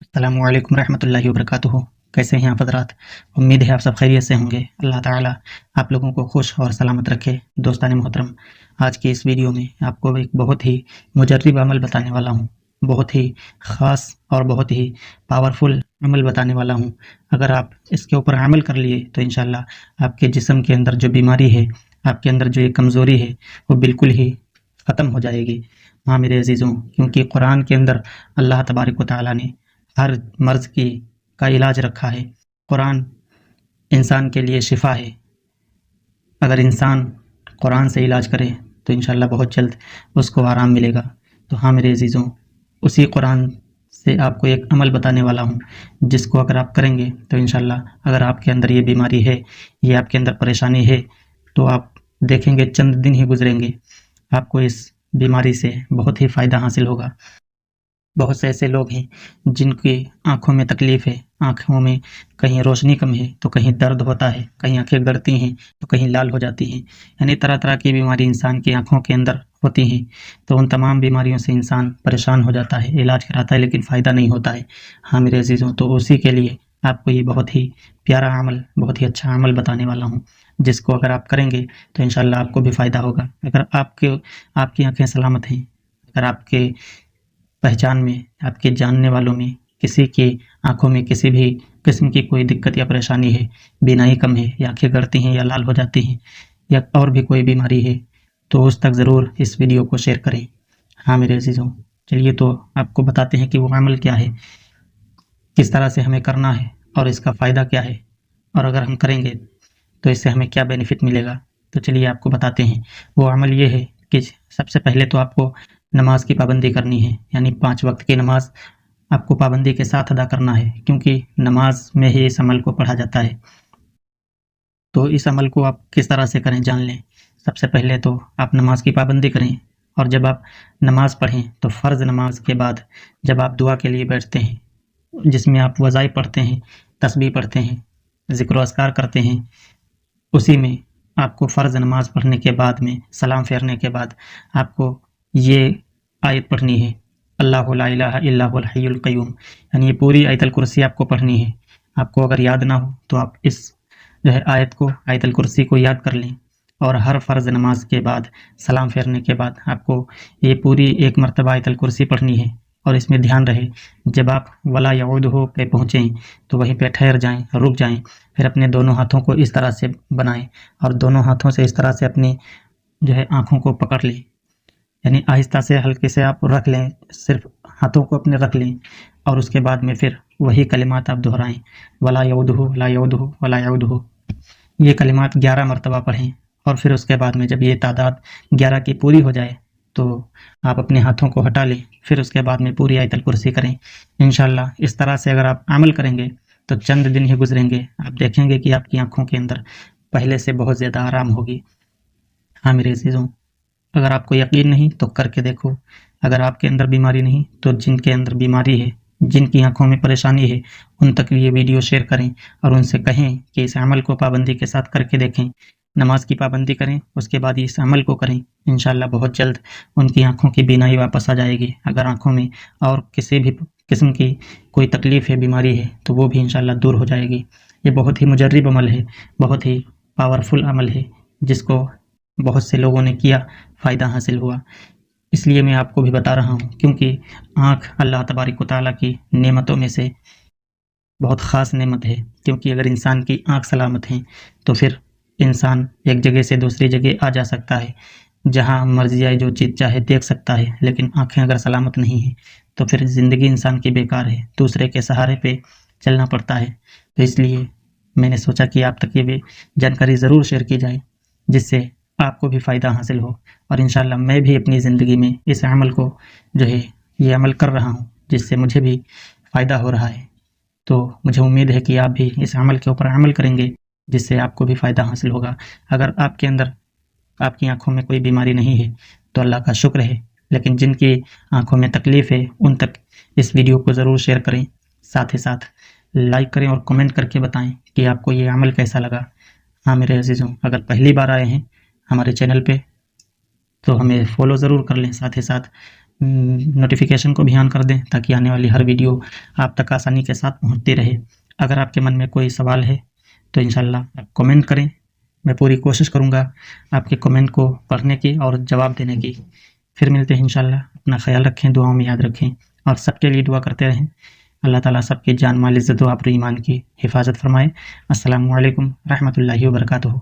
السلام علیکم ورحمۃ اللہ وبرکاتہ۔ کیسے ہیں آپ حضرات؟ امید ہے آپ سب خیریت سے ہوں گے۔ اللہ تعالیٰ آپ لوگوں کو خوش اور سلامت رکھے۔ دوستان محترم، آج کی اس ویڈیو میں آپ کو ایک بہت ہی مجرب عمل بتانے والا ہوں، بہت ہی خاص اور بہت ہی پاورفل عمل بتانے والا ہوں۔ اگر آپ اس کے اوپر عمل کر لیے تو انشاءاللہ آپ کے جسم کے اندر جو بیماری ہے، آپ کے اندر جو یہ کمزوری ہے، وہ بالکل ہی ختم ہو جائے گی۔ ہاں میرے عزیزوں، کیونکہ قرآن کے اندر اللہ تبارک و تعالیٰ نے ہر مرض کا علاج رکھا ہے۔ قرآن انسان کے لیے شفا ہے۔ اگر انسان قرآن سے علاج کرے تو انشاءاللہ بہت جلد اس کو آرام ملے گا۔ تو ہاں میرے عزیزوں، اسی قرآن سے آپ کو ایک عمل بتانے والا ہوں، جس کو اگر آپ کریں گے تو انشاءاللہ اگر آپ کے اندر یہ بیماری ہے، یہ آپ کے اندر پریشانی ہے، تو آپ دیکھیں گے چند دن ہی گزریں گے، آپ کو اس بیماری سے بہت ہی فائدہ حاصل ہوگا۔ بہت سے ایسے لوگ ہیں جن کی آنکھوں میں تکلیف ہے، آنکھوں میں کہیں روشنی کم ہے تو کہیں درد ہوتا ہے، کہیں آنکھیں گڑتی ہیں تو کہیں لال ہو جاتی ہیں، یعنی طرح طرح کی بیماری انسان کی آنکھوں کے اندر ہوتی ہیں۔ تو ان تمام بیماریوں سے انسان پریشان ہو جاتا ہے، علاج کراتا ہے لیکن فائدہ نہیں ہوتا ہے۔ ہاں میرے عزیزوں، تو اسی کے لیے آپ کو یہ بہت ہی پیارا عمل، بہت ہی اچھا عمل بتانے والا ہوں، جس کو اگر آپ کریں گے تو انشاءاللہ آپ کو بھی فائدہ ہوگا۔ اگر آپ کی آنکھیں سلامت ہیں، اگر آپ کے پہچان میں، آپ کے جاننے والوں میں کسی کی آنکھوں میں کسی بھی قسم کی کوئی دقت یا پریشانی ہے، بینائی کم ہے یا آنکھیں گڑتی ہیں یا لال ہو جاتی ہیں یا اور بھی کوئی بیماری ہے، تو اس تک ضرور اس ویڈیو کو شیئر کریں۔ ہاں میرے عزیزوں، چلیے تو آپ کو بتاتے ہیں کہ وہ عمل کیا ہے، کس طرح سے ہمیں کرنا ہے اور اس کا فائدہ کیا ہے، اور اگر ہم کریں گے تو اس سے ہمیں کیا بینیفٹ ملے گا۔ تو چلیے آپ کو بتاتے ہیں۔ وہ عمل یہ ہے کہ سب سے پہلے تو آپ کو نماز کی پابندی کرنی ہے، یعنی 5 وقت کی نماز آپ کو پابندی کے ساتھ ادا کرنا ہے، کیونکہ نماز میں ہی اس عمل کو پڑھا جاتا ہے۔ تو اس عمل کو آپ کس طرح سے کریں جان لیں۔ سب سے پہلے تو آپ نماز کی پابندی کریں، اور جب آپ نماز پڑھیں تو فرض نماز کے بعد جب آپ دعا کے لیے بیٹھتے ہیں، جس میں آپ وظائف پڑھتے ہیں، تسبیح پڑھتے ہیں، ذکر و اذکار کرتے ہیں، اسی میں آپ کو فرض نماز پڑھنے کے بعد میں سلام پھیرنے کے بعد آپ کو یہ آیت پڑھنی ہے، اللہ لا الہ الا هو الحی القیوم، یعنی یہ پوری آیت الکرسی آپ کو پڑھنی ہے۔ آپ کو اگر یاد نہ ہو تو آپ اس آیت الکرسی کو یاد کر لیں، اور ہر فرض نماز کے بعد سلام پھیرنے کے بعد آپ کو یہ پوری ایک مرتبہ آیت الکرسی پڑھنی ہے۔ اور اس میں دھیان رہے، جب آپ ولا یعودہ پہ پہنچیں تو وہیں پہ ٹھہر جائیں، رک جائیں، پھر اپنے دونوں ہاتھوں کو اس طرح سے بنائیں اور دونوں ہاتھوں سے اس طرح سے اپنی آنکھوں کو پکڑ لیں، یعنی آہستہ سے ہلکے سے آپ رکھ لیں، صرف ہاتھوں کو اپنے رکھ لیں، اور اس کے بعد میں پھر وہی کلمات آپ دہرائیں، ولا یعودہ لا یعودہ ولا یعودہ۔ یہ کلمات 11 مرتبہ پڑھیں، اور پھر اس کے بعد میں جب یہ تعداد 11 کی پوری ہو جائے تو آپ اپنے ہاتھوں کو ہٹا لیں، پھر اس کے بعد میں پوری آیت الکرسی کریں۔ انشاءاللہ اس طرح سے اگر آپ عمل کریں گے تو چند دن ہی گزریں گے، آپ دیکھیں گے کہ آپ کی آنکھوں کے اندر پہلے سے بہت زیادہ آرام ہوگی۔ ہاں میرے عزیزوں، اگر آپ کو یقین نہیں تو کر کے دیکھو۔ اگر آپ کے اندر بیماری نہیں تو جن کے اندر بیماری ہے، جن کی آنکھوں میں پریشانی ہے، ان تک یہ ویڈیو شیئر کریں اور ان سے کہیں کہ اس عمل کو پابندی کے ساتھ کر کے دیکھیں، نماز کی پابندی کریں، اس کے بعد اس عمل کو کریں، انشاءاللہ بہت جلد ان کی آنکھوں کی بینائی واپس آ جائے گی۔ اگر آنکھوں میں اور کسی بھی قسم کی کوئی تکلیف ہے، بیماری ہے، تو وہ بھی انشاءاللہ دور ہو جائے گی۔ یہ بہت ہی مجرب عمل ہے، بہت ہی پاورفل عمل ہے، جس کو بہت سے لوگوں نے کیا، فائدہ حاصل ہوا۔ اس لیے میں آپ کو بھی بتا رہا ہوں، کیونکہ آنکھ اللہ تبارک و تعالیٰ کی نعمتوں میں سے بہت خاص نعمت ہے، کیونکہ اگر انسان کی آنکھ سلامت ہے تو پھر انسان ایک جگہ سے دوسری جگہ آ جا سکتا ہے، جہاں مرضی آئے جو چیز چاہے دیکھ سکتا ہے۔ لیکن آنکھیں اگر سلامت نہیں ہیں تو پھر زندگی انسان کی بیکار ہے، دوسرے کے سہارے پہ چلنا پڑتا ہے۔ تو اس لیے میں نے سوچا کہ آپ تک یہ بھی جانکاری ضرور شیئر کی جائے، جس سے آپ کو بھی فائدہ حاصل ہو، اور انشاءاللہ میں بھی اپنی زندگی میں اس عمل کو یہ عمل کر رہا ہوں، جس سے مجھے بھی فائدہ ہو رہا ہے۔ تو مجھے امید ہے کہ آپ بھی اس عمل کے اوپر عمل کریں گے، جس سے آپ کو بھی فائدہ حاصل ہوگا۔ اگر آپ کے اندر، آپ کی آنکھوں میں کوئی بیماری نہیں ہے تو اللہ کا شکر ہے، لیکن جن کی آنکھوں میں تکلیف ہے ان تک اس ویڈیو کو ضرور شیئر کریں، ساتھ ہی ساتھ لائک کریں اور کمنٹ کر کے بتائیں کہ آپ کو یہ عمل کیسا لگا۔ ہاں میرے عزیزوں، اگر پہلی بار آئے ہیں ہمارے چینل پہ تو ہمیں فالو ضرور کر لیں، ساتھ ہی ساتھ نوٹیفیکیشن کو بھی آن کر دیں تاکہ آنے والی ہر ویڈیو آپ تک آسانی کے ساتھ پہنچتی رہے۔ اگر آپ کے من میں کوئی سوال ہے تو انشاءاللہ آپ کمنٹ کریں، میں پوری کوشش کروں گا آپ کے کمنٹ کو پڑھنے کی اور جواب دینے کی۔ پھر ملتے ہیں انشاءاللہ، اپنا خیال رکھیں، دعاؤں میں یاد رکھیں اور سب کے لیے دعا کرتے رہیں۔ اللہ تعالیٰ سب کی جان مال عزت و آبرو ایمان کی حفاظت فرمائے۔ السلام علیکم رحمۃ اللہ وبرکاتہ۔